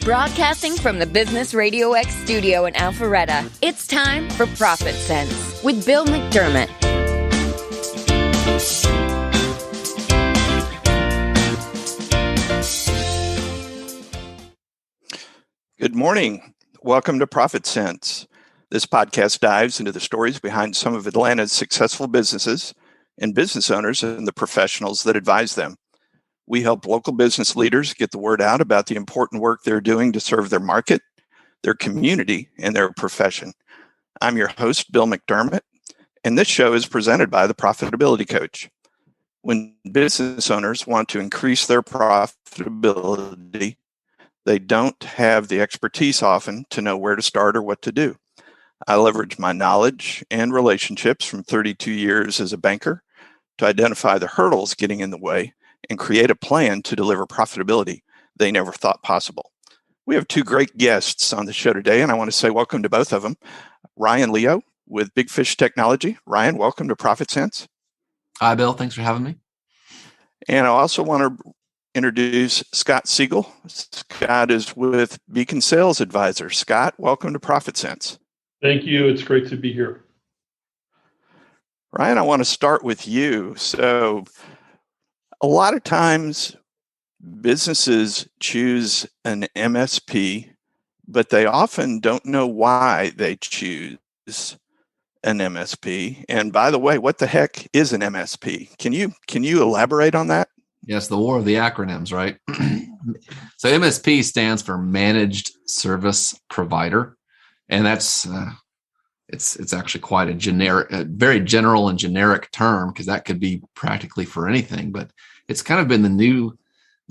Broadcasting from the Business RadioX studio in Alpharetta, it's time for ProfitSense with Bill McDermott. Good morning. Welcome to ProfitSense. This podcast dives into the stories behind some of Atlanta's successful businesses and business owners and the professionals that advise them. We help local business leaders get the word out about the important work they're doing to serve their market, their community, and their profession. I'm your host, Bill McDermott, and this show is presented by the Profitability Coach. When business owners want to increase their profitability, they don't have the expertise often to know where to start or what to do. I leverage my knowledge and relationships from 32 years as a banker to identify the hurdles getting in the way and create a plan to deliver profitability they never thought possible. We have two great guests on the show today, and I want to say welcome to both of them. Ryan Leo with Big Fish Technology. Ryan, welcome to ProfitSense. Hi, Bill. Thanks for having me. And I also want to introduce Scott Siegel. Scott is with Beacon Sales Advisor. Scott, welcome to ProfitSense. Thank you. It's great to be here. Ryan, I want to start with you. So a lot of times businesses choose an MSP, but they often don't know why they choose an MSP. And by the way, what the heck is an MSP? Can you elaborate on that? Yes, the war of the acronyms, right? So MSP stands for Managed Service Provider, and that's it's actually quite a generic, very general and generic term because that could be practically for anything. But it's kind of been the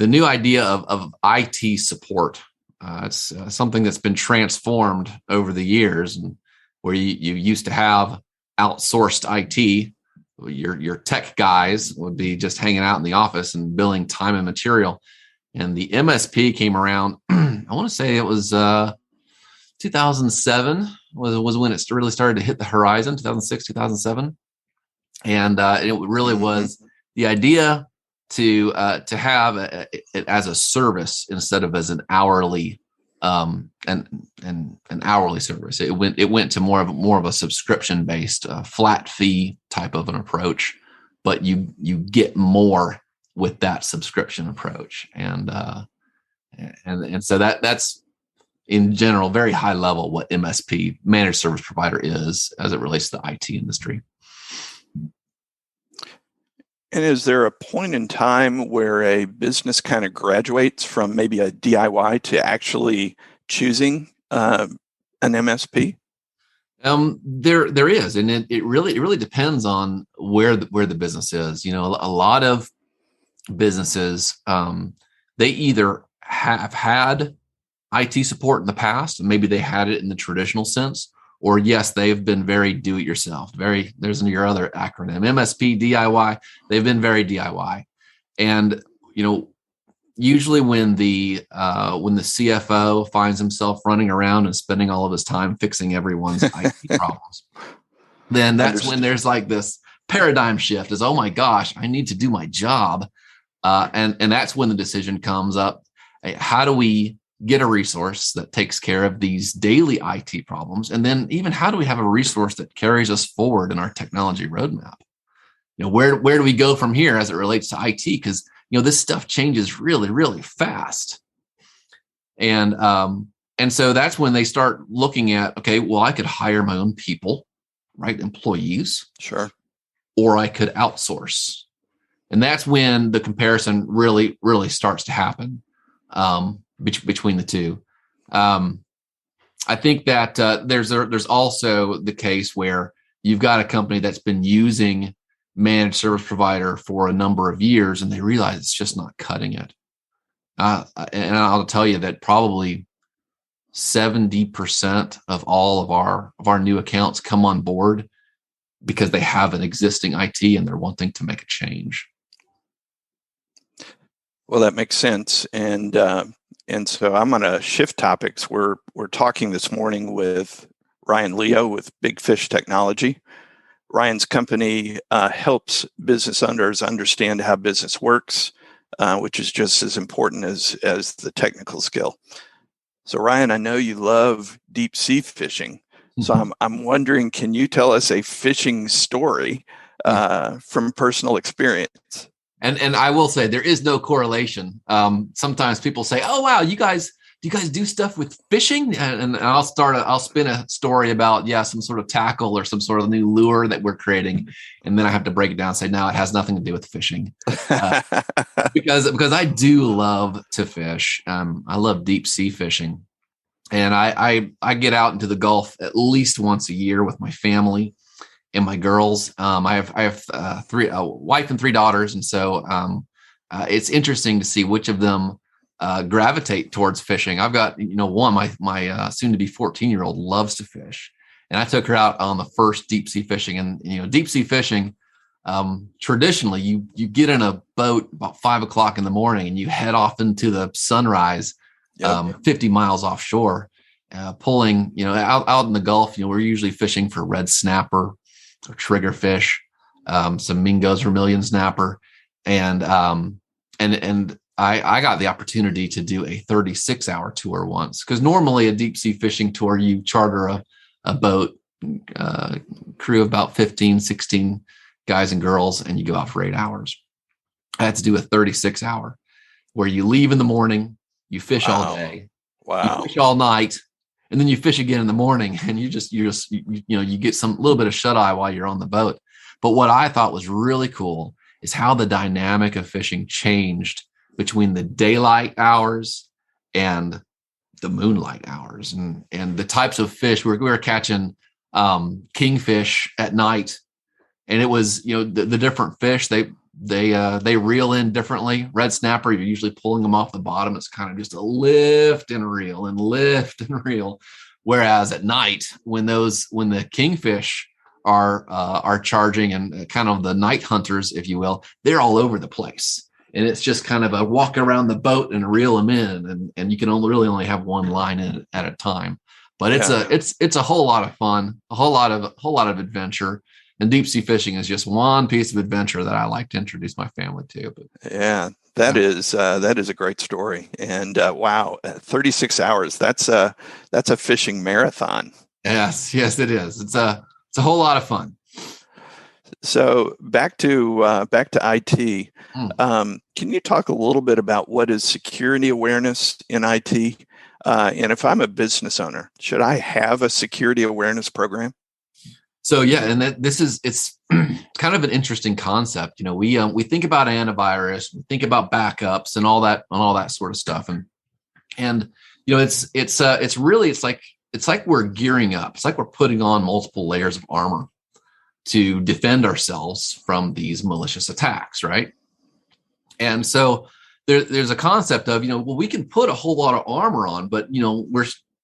new idea of IT support. It's something that's been transformed over the years, and where you used to have outsourced IT. Your tech guys would be just hanging out in the office and billing time and material. And the MSP came around, I want to say it was 2007 was when it really started to hit the horizon, 2006, 2007. And it really was the idea to have it as a service instead of as an hourly an hourly service. It went to more of a subscription based flat fee type of an approach, but you get more with that subscription approach, and so that's in general very high level what MSP, managed service provider, is as it relates to the IT industry. And is there a point in time where a business kind of graduates from maybe a DIY to actually choosing an MSP? There is, and it really depends on where the business is. You know, a lot of businesses they either have had IT support in the past, and maybe they had it in the traditional sense, or yes, they've been very do-it-yourself. There's your other acronym, MSP, DIY. They've been very DIY, and you know, usually when the CFO finds himself running around and spending all of his time fixing everyone's IT problems, then that's when there's like this paradigm shift: is, oh my gosh, I need to do my job, and that's when the decision comes up: hey, how do we get a resource that takes care of these daily IT problems? And then even how do we have a resource that carries us forward in our technology roadmap? You know, where do we go from here as it relates to IT? Because, you know, this stuff changes really, really fast. And so that's when they start looking at, okay, well, I could hire my own people, right? Employees. Sure. Or I could outsource. And that's when the comparison really, really starts to happen. Between the two. I think that there's also the case where you've got a company that's been using managed service provider for a number of years, and they realize it's just not cutting it. And I'll tell you that probably 70% of all of our new accounts come on board because they have an existing IT and they're wanting to make a change. Well, that makes sense. And so I'm going to shift topics. We're talking this morning with Ryan Leo with Big Fish Technology. Ryan's company helps business owners understand how business works, which is just as important as the technical skill. So Ryan, I know you love deep sea fishing. So I'm wondering, can you tell us a fishing story from personal experience? And I will say there is no correlation. Sometimes people say, "Oh wow, do you guys do stuff with fishing?" And I'll spin a story about some sort of tackle or some sort of new lure that we're creating, and then I have to break it down and say, "No, it has nothing to do with fishing," because I do love to fish. I love deep sea fishing, and I get out into the Gulf at least once a year with my family and my girls. I have a wife and 3 daughters, and so it's interesting to see which of them gravitate towards fishing. I've got one, my soon to be 14-year-old loves to fish, and I took her out on the first deep sea fishing. And deep sea fishing, traditionally you get in a boat about 5 o'clock in the morning and you head off into the sunrise, 50 miles offshore, pulling out in the Gulf. We're usually fishing for red snapper or triggerfish, some Mingo's vermilion snapper. And I got the opportunity to do a 36-hour tour once, because normally a deep sea fishing tour, you charter a boat, crew of about 15, 16 guys and girls, and you go out for 8 hours. I had to do a 36-hour where you leave in the morning, you fish all day, you fish all night, and then you fish again in the morning, and you get some little bit of shut eye while you're on the boat. But what I thought was really cool is how the dynamic of fishing changed between the daylight hours and the moonlight hours, and the types of fish. We were catching kingfish at night, and it was the different fish they reel in differently. Red snapper, you're usually pulling them off the bottom. It's kind of just a lift and reel and lift and reel. Whereas at night, when the kingfish are charging, and kind of the night hunters, if you will, they're all over the place. And it's just kind of a walk around the boat and reel them in, and you can only have one line in at a time. But it's a whole lot of fun, a whole lot of adventure. And deep sea fishing is just one piece of adventure that I like to introduce my family to. But that is a great story. And wow, 36 hours. That's a fishing marathon. Yes, it is. It's a whole lot of fun. So back to IT. Can you talk a little bit about what is security awareness in IT? And if I'm a business owner, should I have a security awareness program? So and it's kind of an interesting concept. We think about antivirus, we think about backups and all that sort of stuff, and it's like we're gearing up. It's like we're putting on multiple layers of armor to defend ourselves from these malicious attacks, right? And so there's a concept of we can put a whole lot of armor on, but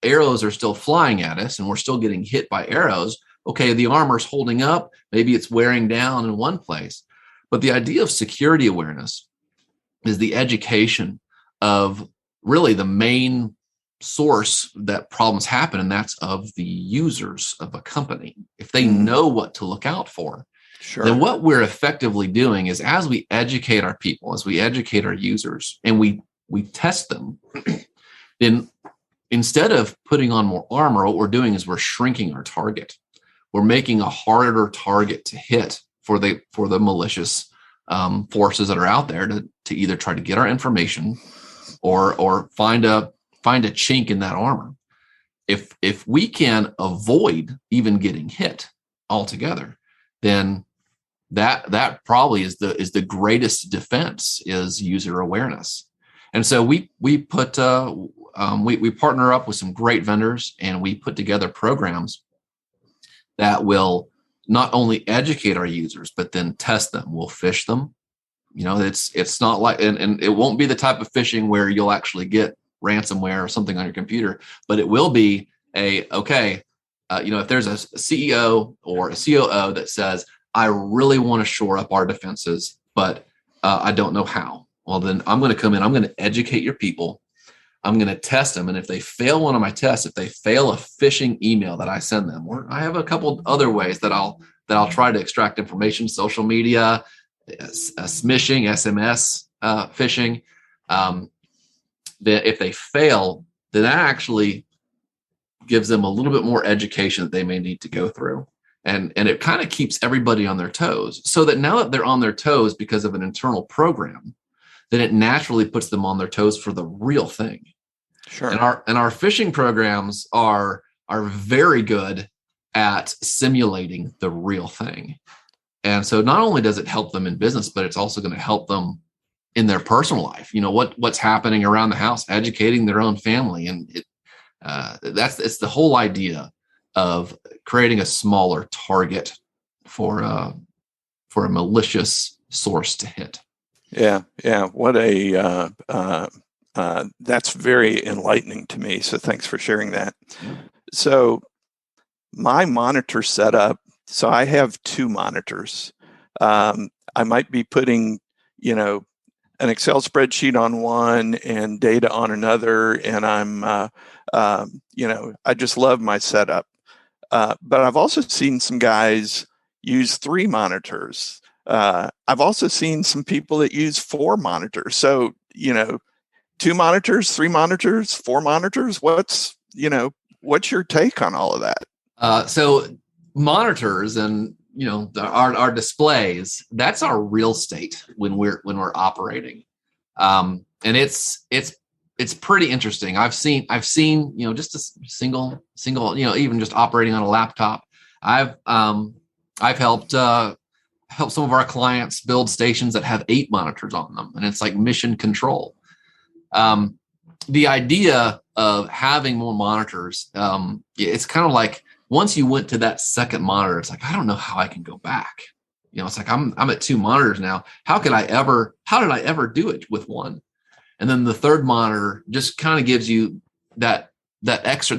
arrows are still flying at us, and we're still getting hit by arrows. Okay, the armor's holding up, maybe it's wearing down in one place. But the idea of security awareness is the education of really the main source that problems happen, and that's of the users of a company. If they know what to look out for, then what we're effectively doing is, as we educate our people, as we educate our users, and we test them, then instead of putting on more armor, what we're doing is we're shrinking our target. We're making a harder target to hit for the malicious forces that are out there to either try to get our information or find a chink in that armor. If we can avoid even getting hit altogether, then that probably is the greatest defense, is user awareness. And so we partner up with some great vendors, and we put together programs that will not only educate our users, but then test them. We'll fish them. It's not like, and it won't be the type of phishing where you'll actually get ransomware or something on your computer, but it will be if there's a CEO or a COO that says, I really want to shore up our defenses, but I don't know how. Well, then I'm going to come in, I'm going to educate your people. I'm going to test them. And if they fail one of my tests, if they fail a phishing email that I send them, or I have a couple other ways that I'll try to extract information, social media, smishing, SMS, phishing. That if they fail, then that actually gives them a little bit more education that they may need to go through. And it kind of keeps everybody on their toes, so that now that they're on their toes because of an internal program, then it naturally puts them on their toes for the real thing. Sure. And our phishing programs are very good at simulating the real thing. And so not only does it help them in business, but it's also going to help them in their personal life. What's happening around the house, educating their own family. And it's the whole idea of creating a smaller target for a malicious source to hit. Yeah. What that's very enlightening to me. So thanks for sharing that. Yeah. So my monitor setup, so I have 2 monitors. I might be putting, an Excel spreadsheet on one and data on another, and I just love my setup. But I've also seen some guys use 3 monitors. I've also seen some people that use 4 monitors. So, 2 monitors, 3 monitors, 4 monitors. What's your take on all of that? So monitors and our displays, that's our real estate when we're operating, and it's pretty interesting. I've seen just a single even just operating on a laptop. I've helped some of our clients build stations that have 8 monitors on them, and it's like mission control. The idea of having more monitors, it's kind of like once you went to that second monitor, it's like, I don't know how I can go back. It's like I'm at 2 monitors now. How did I ever do it with one? And then the third monitor just kind of gives you that extra.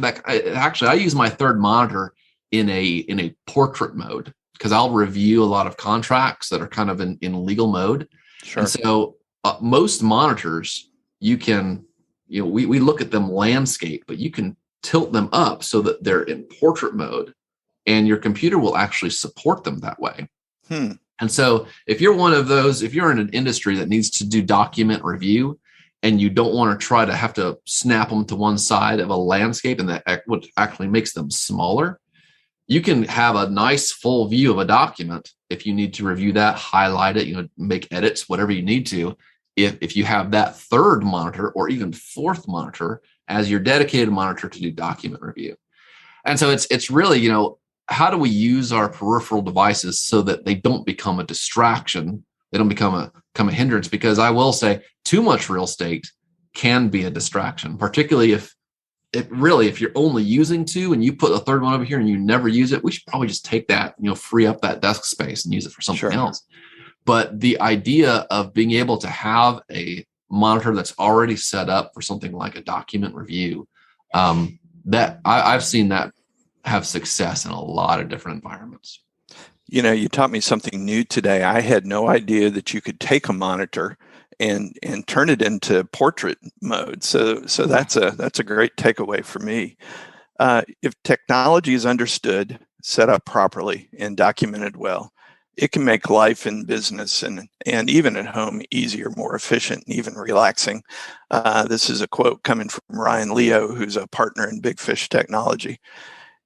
Actually, I use my third monitor in a portrait mode because I'll review a lot of contracts that are kind of in legal mode. Sure. And so most monitors, you can, we look at them landscape, but you can tilt them up so that they're in portrait mode, and your computer will actually support them that way. And so if you're one of those, if you're in an industry that needs to do document review and you don't want to try to have to snap them to one side of a landscape, and that what actually makes them smaller, you can have a nice full view of a document. If you need to review that, highlight it, make edits, whatever you need to, if you have that third monitor or even fourth monitor as your dedicated monitor to do document review. And so it's really, how do we use our peripheral devices so that they don't become a distraction? They don't become a hindrance, because I will say too much real estate can be a distraction, particularly if you're only using 2 and you put a third one over here and you never use it. We should probably just take that, free up that desk space and use it for something else. But the idea of being able to have a monitor that's already set up for something like a document review, that I've seen that have success in a lot of different environments. You taught me something new today. I had no idea that you could take a monitor and turn it into portrait mode. So that's a great takeaway for me. If technology is understood, set up properly, and documented well, it can make life in business and even at home easier, more efficient, and even relaxing. This is a quote coming from Ryan Leo, who's a partner in Big Fish Technology.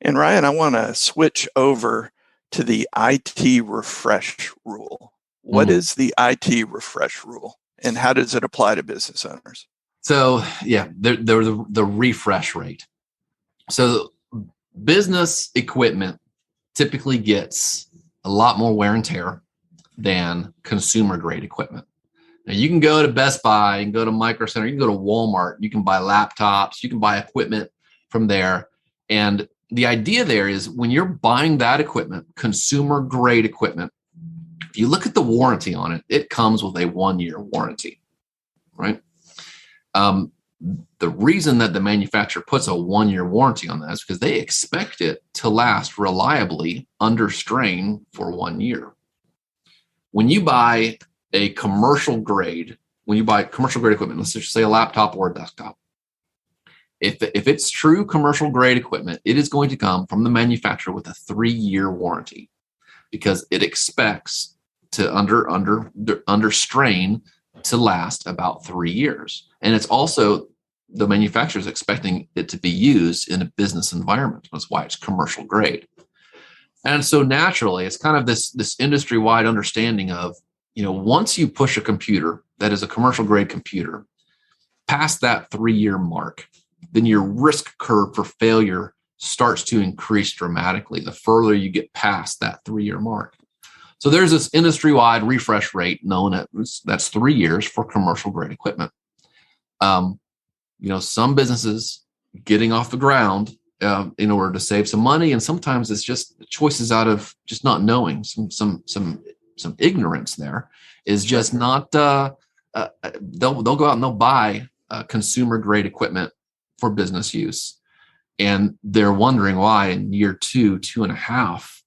And Ryan, I want to switch over to the IT refresh rule. What is the IT refresh rule, and how does it apply to business owners? So, the refresh rate. So business equipment typically gets a lot more wear and tear than consumer grade equipment. Now, you can go to Best Buy, you can go to Micro Center, you can go to Walmart, you can buy laptops, you can buy equipment from there. And the idea there is when you're buying that equipment, consumer grade equipment, if you look at the warranty on it, it comes with a 1-year warranty, right? The reason that the manufacturer puts a 1-year warranty on that is because they expect it to last reliably under strain for 1 year. When you buy commercial grade equipment, let's just say a laptop or a desktop, if it's true commercial grade equipment, it is going to come from the manufacturer with a 3-year warranty, because it expects to under strain to last about 3 years. And it's also the manufacturer is expecting it to be used in a business environment. That's why it's commercial grade. And so naturally, it's kind of this industry-wide understanding of, once you push a computer that is a commercial grade computer past that 3-year mark, then your risk curve for failure starts to increase dramatically the further you get past that 3-year mark. So there's this industry-wide refresh rate known as that's 3 years for commercial grade equipment. Some businesses getting off the ground in order to save some money, and sometimes it's just choices out of just not knowing, some ignorance. There is just not. They'll go out and they'll buy consumer grade equipment for business use, and they're wondering why in year 2.5,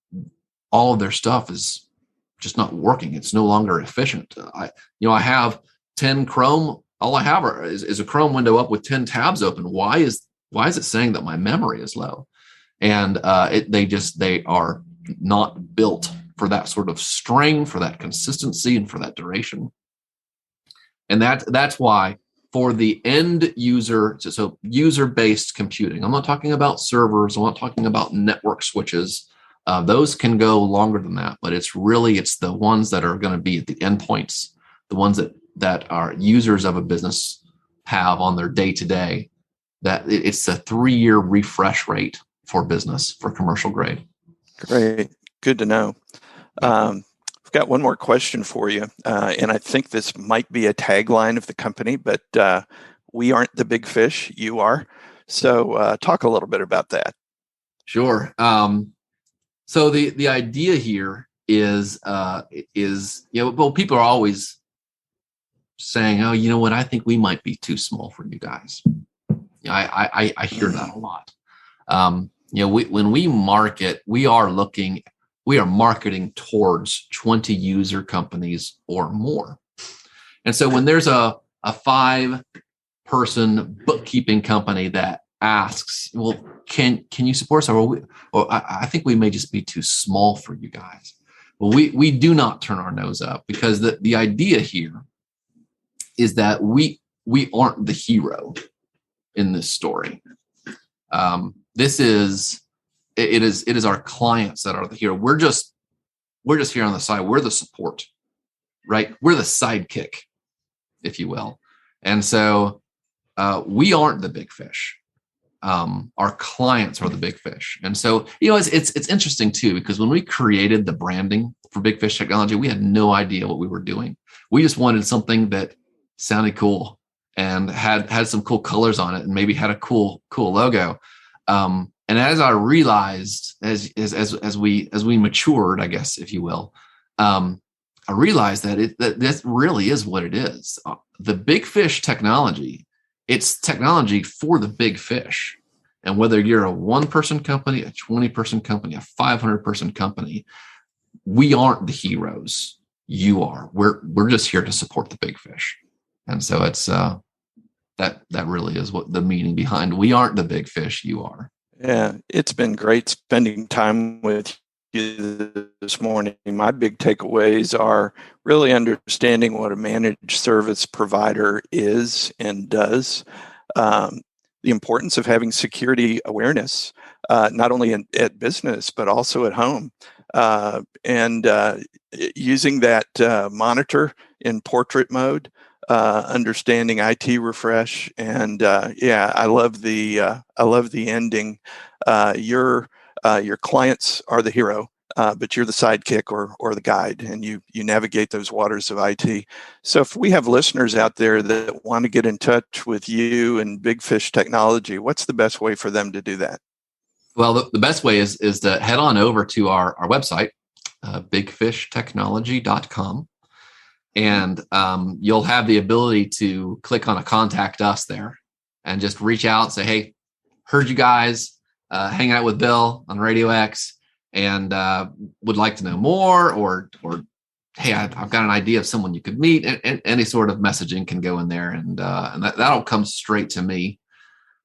all of their stuff is just not working. It's no longer efficient. I have 10 Chrome. All I have is a Chrome window up with 10 tabs open. Why is it saying that my memory is low? And they are not built for that sort of strain, for that consistency, and for that duration. And that's why for the end user, so user-based computing, I'm not talking about servers, I'm not talking about network switches. Those can go longer than that, but it's the ones that are going to be at the endpoints, the ones that our users of a business have on their day-to-day, that it's a 3-year refresh rate for business, for commercial grade. Great. Good to know. I've got one more question for you, and I think this might be a tagline of the company, but we aren't the big fish, you are. So talk a little bit about that. Sure. So the idea here is people are always saying, oh, you know what, I think we might be too small for you guys. I hear that a lot. When we market, we are marketing towards 20 user companies or more. And so when there's a 5-person bookkeeping company that asks, well, can you support us? Or I think we may just be too small for you guys. Well, we do not turn our nose up, because the idea here is that we aren't the hero in this story. It is our clients that are the hero. We're just here on the side. We're the support, right? We're the sidekick, if you will. And so we aren't the big fish. Our clients are the big fish. And so, it's interesting too, because when we created the branding for Big Fish Technology, we had no idea what we were doing. We just wanted something that sounded cool and had some cool colors on it, and maybe had a cool logo. And as I realized, as we matured, I guess, if you will, I realized that that really is what it is. The Big Fish Technology, it's technology for the big fish. And whether you're a 1-person company, a 20-person company, a 500-person company, we aren't the heroes. You are. We're just here to support the big fish. And so it's that really is what the meaning behind we aren't the big fish, you are. Yeah, it's been great spending time with you this morning. My big takeaways are really understanding what a managed service provider is and does, the importance of having security awareness, not only at business, but also at home, and using that monitor in portrait mode, understanding IT refresh, and I love the ending. Your clients are the hero, but you're the sidekick or the guide, and you navigate those waters of IT. So if we have listeners out there that want to get in touch with you and Big Fish Technology, what's the best way for them to do that? Well, the best way is to head on over to our website, bigfishtechnology.com. And you'll have the ability to click on a contact us there and just reach out and say, hey, heard you guys hanging out with Bill on RadioX and would like to know more, or hey, I've got an idea of someone you could meet. And any sort of messaging can go in there, and that'll come straight to me.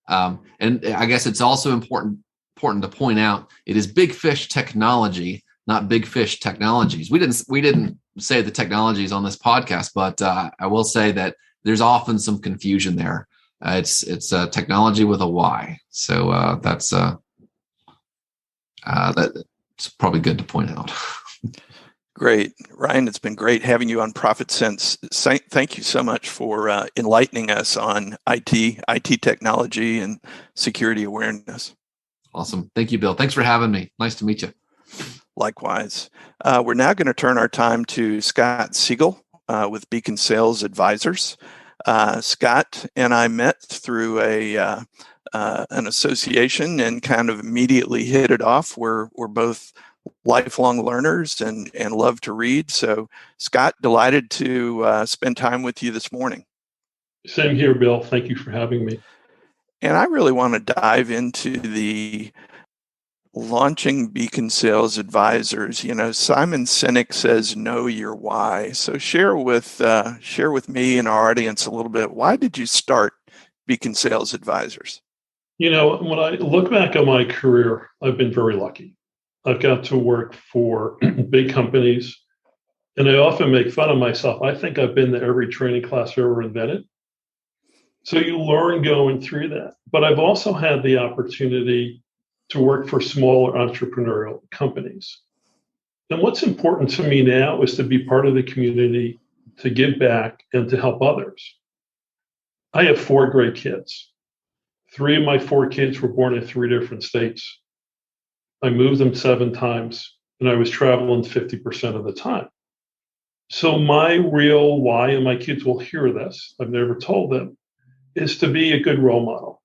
And I guess it's also important to point out, it is Big Fish Technology, not Big Fish Technologies. We didn't say the technologies on this podcast, but I will say that there's often some confusion there. It's technology with a Y. So that's probably good to point out. Great. Ryan, it's been great having you on ProfitSense. Thank you so much for enlightening us on IT technology, and security awareness. Awesome. Thank you, Bill. Thanks for having me. Nice to meet you. Likewise. We're now going to turn our time to Scott Siegel with Beacon Sales Advisors. Scott and I met through an association and kind of immediately hit it off. We're both lifelong learners and love to read. So, Scott, delighted to spend time with you this morning. Same here, Bill. Thank you for having me. And I really want to dive into the launching Beacon Sales Advisors. You know, Simon Sinek says, "Know your why." So share with me and our audience a little bit. Why did you start Beacon Sales Advisors? You know, when I look back on my career, I've been very lucky. I've got to work for big companies, and I often make fun of myself. I think I've been to every training class ever invented. So you learn going through that. But I've also had the opportunity to work for smaller entrepreneurial companies. And what's important to me now is to be part of the community, to give back, and to help others. I have 4 great kids. 3 of my 4 kids were born in 3 different states. I moved them 7 times, and I was traveling 50% of the time. So my real why, and my kids will hear this, I've never told them, is to be a good role model,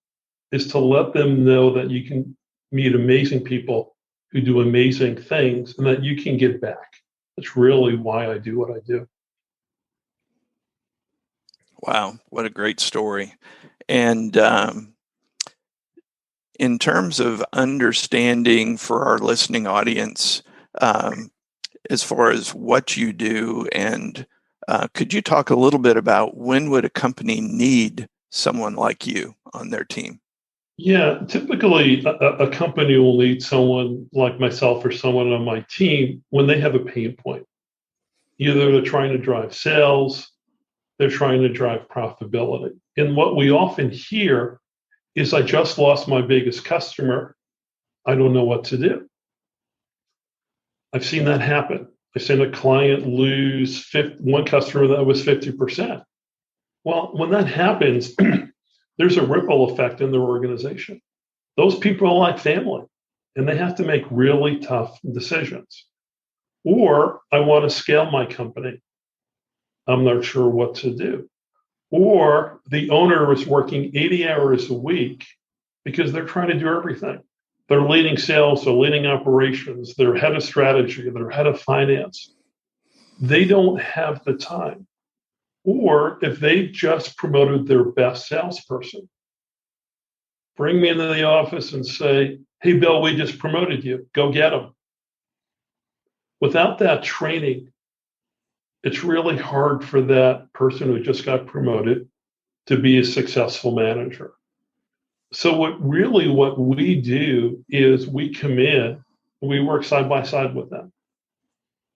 is to let them know that you can meet amazing people who do amazing things and that you can give back. That's really why I do what I do. Wow, what a great story. And in terms of understanding for our listening audience, as far as what you do, and could you talk a little bit about when would a company need someone like you on their team? Yeah, typically a company will need someone like myself or someone on my team when they have a pain point. Either they're trying to drive sales, they're trying to drive profitability. And what we often hear is, I just lost my biggest customer. I don't know what to do. I've seen that happen. I've seen a client lose one customer that was 50%. Well, when that happens, there's a ripple effect in their organization. Those people are like family, and they have to make really tough decisions. Or I want to scale my company. I'm not sure what to do. Or the owner is working 80 hours a week because they're trying to do everything. They're leading sales, they're leading operations, they're head of strategy, they're head of finance. They don't have the time. Or if they just promoted their best salesperson, bring me into the office and say, "Hey, Bill, we just promoted you. Go get them." Without that training, it's really hard for that person who just got promoted to be a successful manager. So what we do is we come in and we work side by side with them.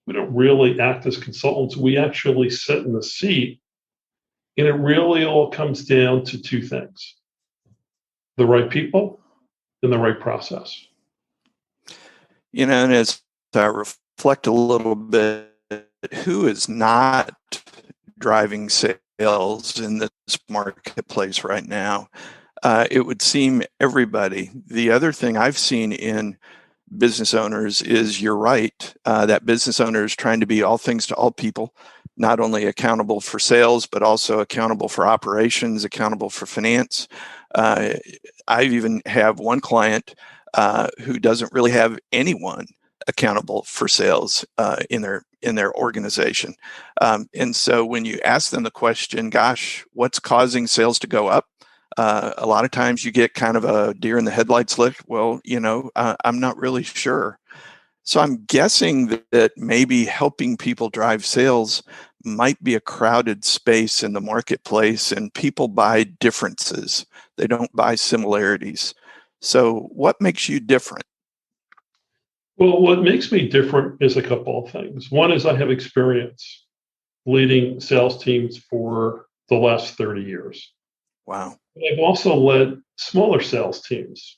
We don't really act as consultants. We actually sit in the seat, and it really all comes down to 2 things: the right people and the right process. You know, and as I reflect a little bit, who is not driving sales in this marketplace right now? It would seem everybody. The other thing I've seen in business owners is, you're right, that business owner is trying to be all things to all people, not only accountable for sales, but also accountable for operations, accountable for finance. I even have one client who doesn't really have anyone accountable for sales in their organization. And so when you ask them the question, gosh, what's causing sales to go up? A lot of times you get kind of a deer in the headlights look. Well, I'm not really sure. So I'm guessing that maybe helping people drive sales might be a crowded space in the marketplace, and people buy differences. They don't buy similarities. So what makes you different? Well, what makes me different is a couple of things. One is I have experience leading sales teams for the last 30 years. Wow. But I've also led smaller sales teams.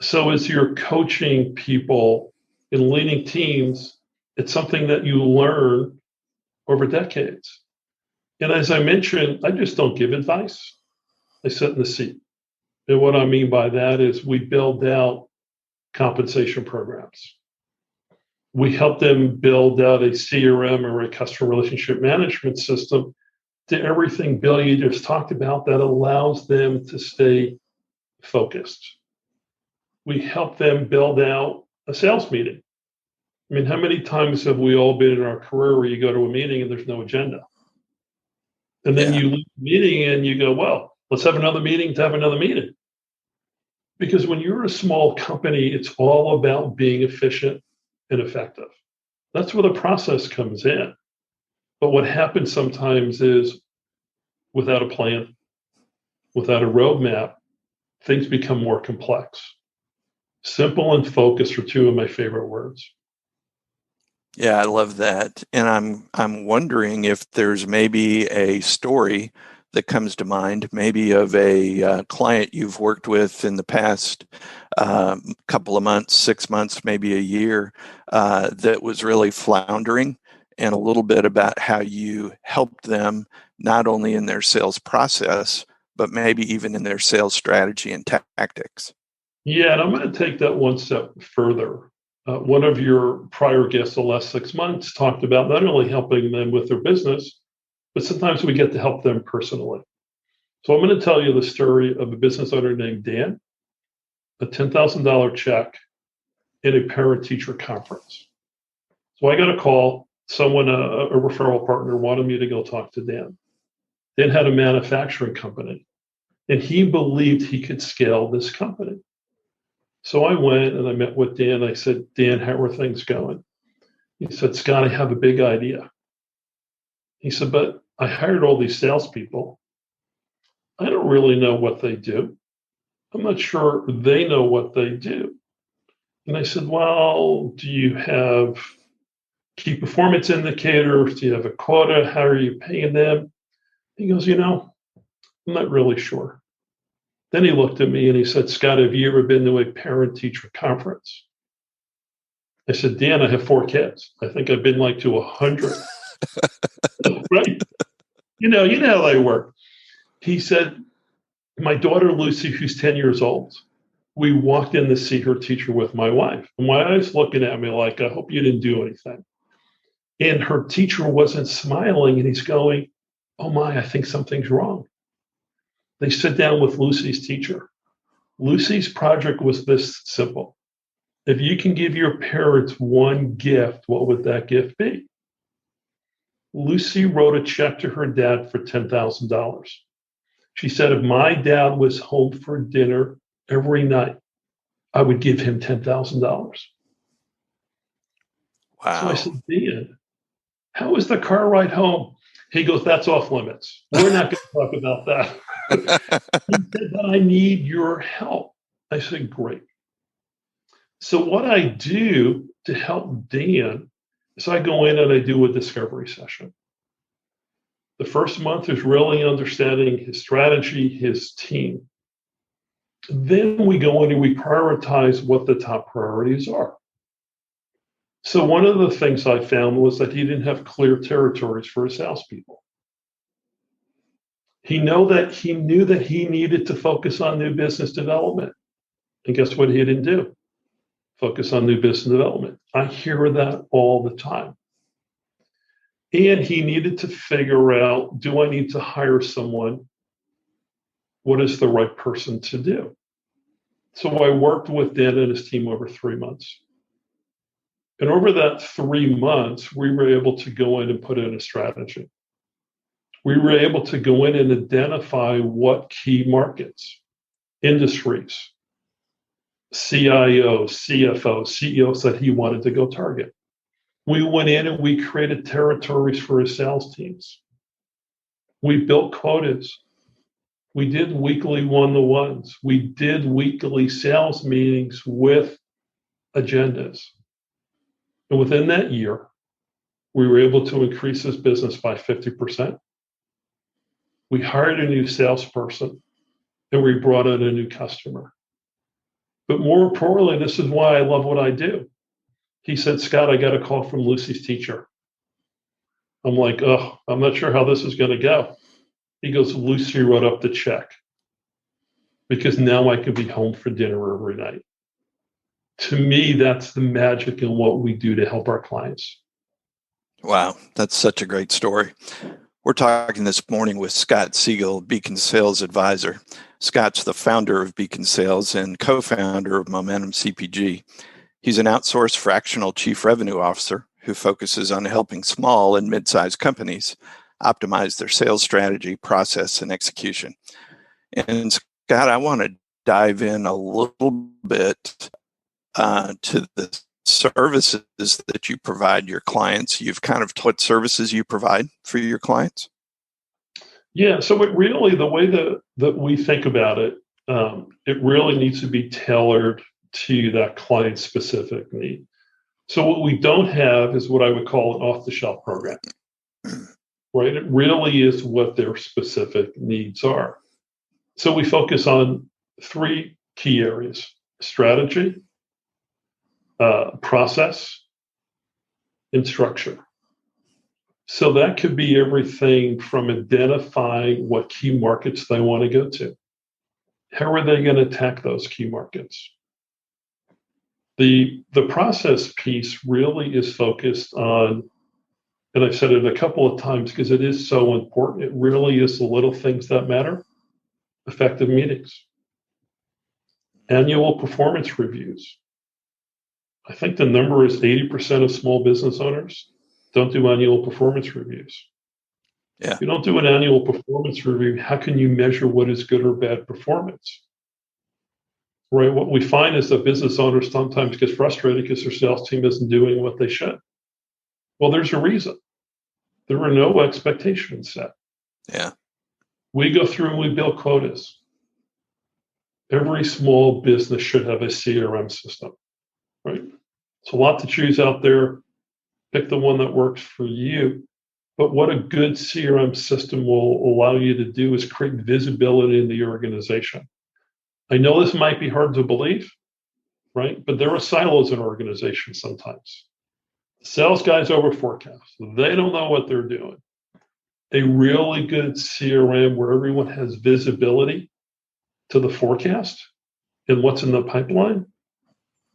So as you're coaching people and leading teams, it's something that you learn over decades. And as I mentioned, I just don't give advice. I sit in the seat. And what I mean by that is we build out compensation programs. We help them build out a CRM or a customer relationship management system to everything Bill you just talked about that allows them to stay focused. We help them build out a sales meeting. I mean, how many times have we all been in our career where you go to a meeting and there's no agenda? And then you leave the meeting and you go, well, let's have another meeting to have another meeting. Because when you're a small company, it's all about being efficient and effective. That's where the process comes in. But what happens sometimes is without a plan, without a roadmap, things become more complex. Simple and focused are two of my favorite words. Yeah, I love that. And I'm wondering if there's maybe a story that comes to mind, maybe of a client you've worked with in the past couple of months, 6 months, maybe a year, that was really floundering, and a little bit about how you helped them not only in their sales process, but maybe even in their sales strategy and tactics. Yeah, and I'm going to take that one step further. One of your prior guests the last 6 months talked about not only helping them with their business, but sometimes we get to help them personally. So I'm going to tell you the story of a business owner named Dan, a $10,000 check in a parent-teacher conference. So I got a call. Someone, a referral partner, wanted me to go talk to Dan. Dan had a manufacturing company, and he believed he could scale this company. So I went and I met with Dan. I said, Dan, how are things going? He said, Scott, I have a big idea. He said, but I hired all these salespeople. I don't really know what they do. I'm not sure they know what they do. And I said, well, do you have key performance indicators? Do you have a quota? How are you paying them? He goes, I'm not really sure. Then he looked at me and he said, Scott, have you ever been to a parent-teacher conference? I said, Dan, I have 4 kids. I think I've been like to 100. Right? You know how they work. He said, my daughter, Lucy, who's 10 years old, we walked in to see her teacher with my wife. And my wife's looking at me like, I hope you didn't do anything. And her teacher wasn't smiling. And he's going, oh my, I think something's wrong. They sit down with Lucy's teacher. Lucy's project was this simple. If you can give your parents one gift, what would that gift be? Lucy wrote a check to her dad for $10,000. She said, if my dad was home for dinner every night, I would give him $10,000. Wow. So I said, Dan, how was the car ride home? He goes, that's off limits. We're not going to talk about that. He said, but I need your help. I said, great. So what I do to help Dan is I go in and I do a discovery session. The first month is really understanding his strategy, his team. Then we go in and we prioritize what the top priorities are. So one of the things I found was that he didn't have clear territories for his salespeople. He knew that he needed to focus on new business development. And guess what he didn't do? Focus on new business development. I hear that all the time. And he needed to figure out, do I need to hire someone? What is the right person to do? So I worked with Dan and his team over 3 months. And over that 3 months, we were able to go in and put in a strategy. We were able to go in and identify what key markets, industries, CIOs, CFOs, CEOs that he wanted to go target. We went in and we created territories for his sales teams. We built quotas. We did weekly one-to-ones. We did weekly sales meetings with agendas. And within that year, we were able to increase his business by 50%. We hired a new salesperson. and we brought in a new customer. But more importantly, this is why I love what I do. He said, Scott, I got a call from Lucy's teacher. I'm like, oh, I'm not sure how this is going to go. He goes, Lucy wrote up the check because now I could be home for dinner every night. To me, that's the magic in what we do to help our clients. Wow, that's such a great story. We're talking this morning with Scott Siegel, Beacon Sales Advisor. Scott's the founder of Beacon Sales and co-founder of Momentum CPG. He's an outsourced fractional chief revenue officer who focuses on helping small and mid-sized companies optimize their sales strategy, process, and execution. And Scott, I want to dive in a little bit to the services that you provide your clients. You've kind of what services you provide for your clients? Yeah, so it really, the way that we think about it, it really needs to be tailored to that client specific need. So what we don't have is what I would call an off-the-shelf program, right? It really is what their specific needs are. So we focus on three key areas: strategy, process, and structure. So that could be everything from identifying what key markets they want to go to. How are they going to attack those key markets? The process piece really is focused on, and I've said it a couple of times because it is so important, it really is the little things that matter. Effective meetings, annual performance reviews. I think the number is 80% of small business owners don't do annual performance reviews. Yeah. If you don't do an annual performance review, how can you measure what is good or bad performance? Right. What we find is that business owners sometimes get frustrated because their sales team isn't doing what they should. Well, there's a reason. There are no expectations set. Yeah. We go through and we build quotas. Every small business should have a CRM system, right? It's a lot to choose out there. Pick the one that works for you. But what a good CRM system will allow you to do is create visibility in the organization. I know this might be hard to believe, right? But there are silos in organizations sometimes. The sales guys over forecast. They don't know what they're doing. A really good CRM where everyone has visibility to the forecast and what's in the pipeline.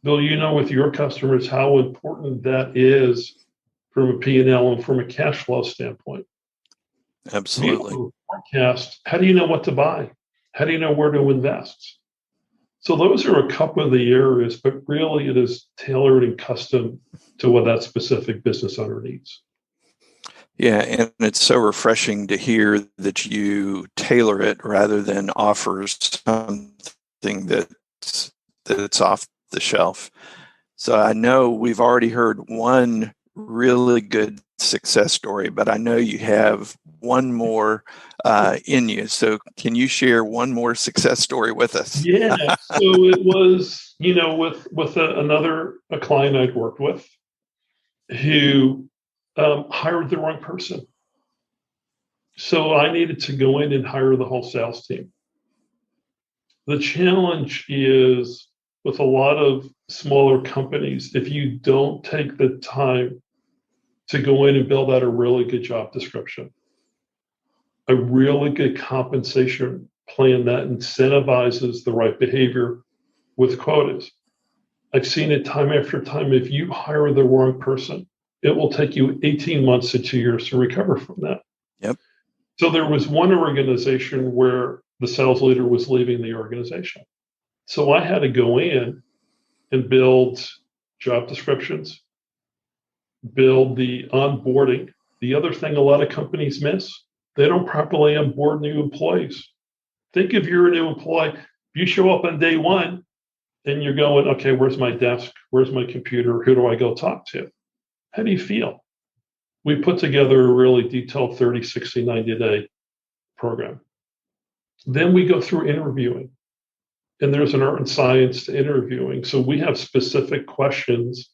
Bill, you know with your customers how important that is from a P&L and from a cash flow standpoint. Absolutely. Forecast, how do you know what to buy? How do you know where to invest? So those are a couple of the areas, but really it is tailored and custom to what that specific business owner needs. Yeah, and it's so refreshing to hear that you tailor it rather than offer something that's off the shelf. So I know we've already heard one really good success story, but I know you have one more in you. So can you share one more success story with us? Yeah. So it was, with a client I'd worked with who hired the wrong person. So I needed to go in and hire the whole sales team. The challenge is with a lot of smaller companies, if you don't take the time to go in and build out a really good job description, a really good compensation plan that incentivizes the right behavior with quotas. I've seen it time after time. If you hire the wrong person, it will take you 18 months to 2 years to recover from that. Yep. So there was one organization where the sales leader was leaving the organization. So I had to go in and build job descriptions, build the onboarding. The other thing a lot of companies miss, they don't properly onboard new employees. Think if you're a new employee, you show up on day one and you're going, okay, where's my desk? Where's my computer? Who do I go talk to? How do you feel? We put together a really detailed 30, 60, 90-day program. Then we go through interviewing. And there's an art and science to interviewing. So we have specific questions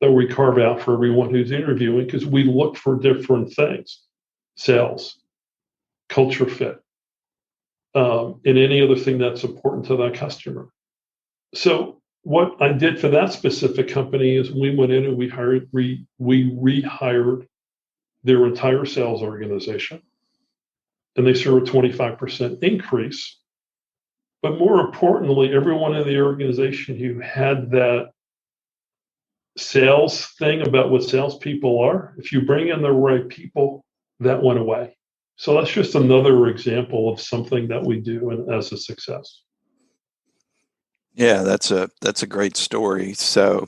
that we carve out for everyone who's interviewing because we look for different things: sales, culture fit, and any other thing that's important to that customer. So what I did for that specific company is we went in and we rehired their entire sales organization, and they saw a 25% increase. But more importantly, everyone in the organization who had that sales thing about what salespeople are, if you bring in the right people, that went away. So that's just another example of something that we do as a success. Yeah, that's a great story. So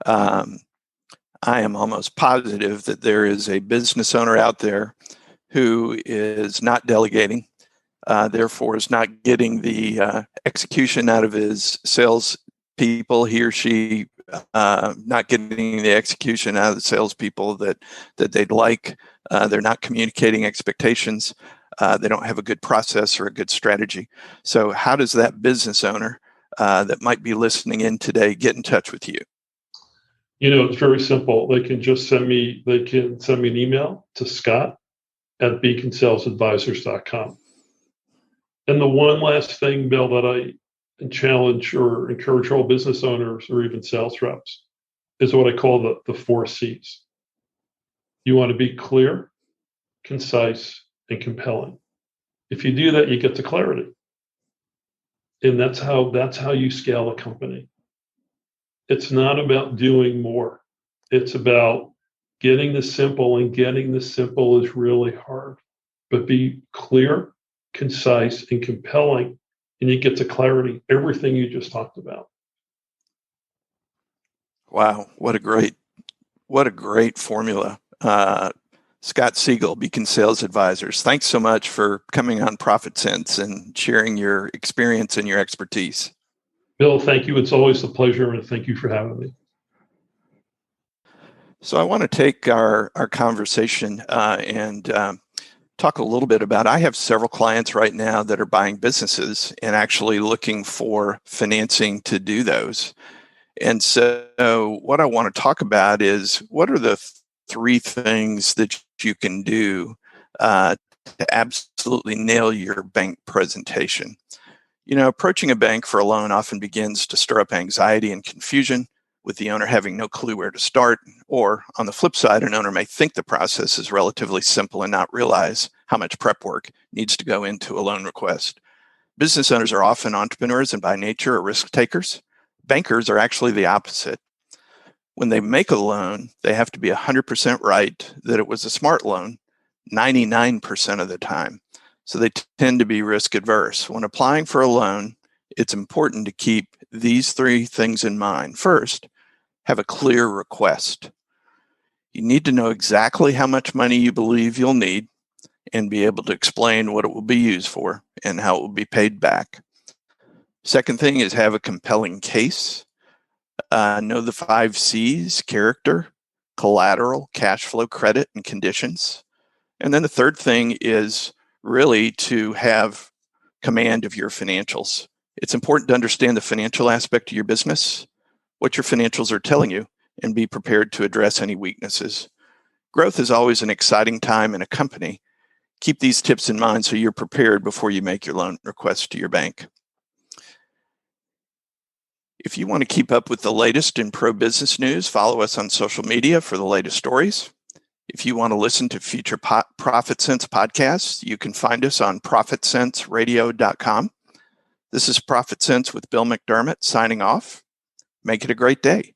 I am almost positive that there is a business owner out there who is not delegating, therefore is not getting the execution out of his sales people. He or she not getting the execution out of the salespeople that they'd like. They're not communicating expectations. They don't have a good process or a good strategy. So how does that business owner that might be listening in today get in touch with you? It's very simple. They can just send me an email to scott@beaconsalesadvisors.com. And the one last thing, Bill, that I challenge or encourage all business owners or even sales reps is what I call the 4 C's. You want to be clear, concise, and compelling. If you do that, you get to clarity. And that's how you scale a company. It's not about doing more. It's about getting the simple, and getting the simple is really hard. But be clear, concise, and compelling, and you get to clarity, everything you just talked about. Wow, what a great formula. Scott Siegel, Beacon Sales Advisors, thanks so much for coming on ProfitSense and sharing your experience and your expertise. Bill, thank you. It's always a pleasure, and thank you for having me. So I want to take our conversation and talk a little bit about, I have several clients right now that are buying businesses and actually looking for financing to do those. And so what I want to talk about is, what are the 3 things that you can do to absolutely nail your bank presentation? Approaching a bank for a loan often begins to stir up anxiety and confusion, with the owner having no clue where to start. Or on the flip side, an owner may think the process is relatively simple and not realize how much prep work needs to go into a loan request. Business owners are often entrepreneurs and by nature are risk takers. Bankers are actually the opposite. When they make a loan, they have to be 100% right that it was a smart loan 99% of the time. So they tend to be risk adverse. When applying for a loan, it's important to keep these 3 things in mind. First, have a clear request. You need to know exactly how much money you believe you'll need and be able to explain what it will be used for and how it will be paid back. Second thing is have a compelling case. Know the 5 C's: character, collateral, cash flow, credit, and conditions. And then the third thing is really to have command of your financials. It's important to understand the financial aspect of your business, what your financials are telling you, and be prepared to address any weaknesses. Growth is always an exciting time in a company. Keep these tips in mind so you're prepared before you make your loan request to your bank. If you want to keep up with the latest in pro-business news, follow us on social media for the latest stories. If you want to listen to future ProfitSense podcasts, you can find us on ProfitSenseRadio.com. This is ProfitSense with Bill McDermott signing off. Make it a great day.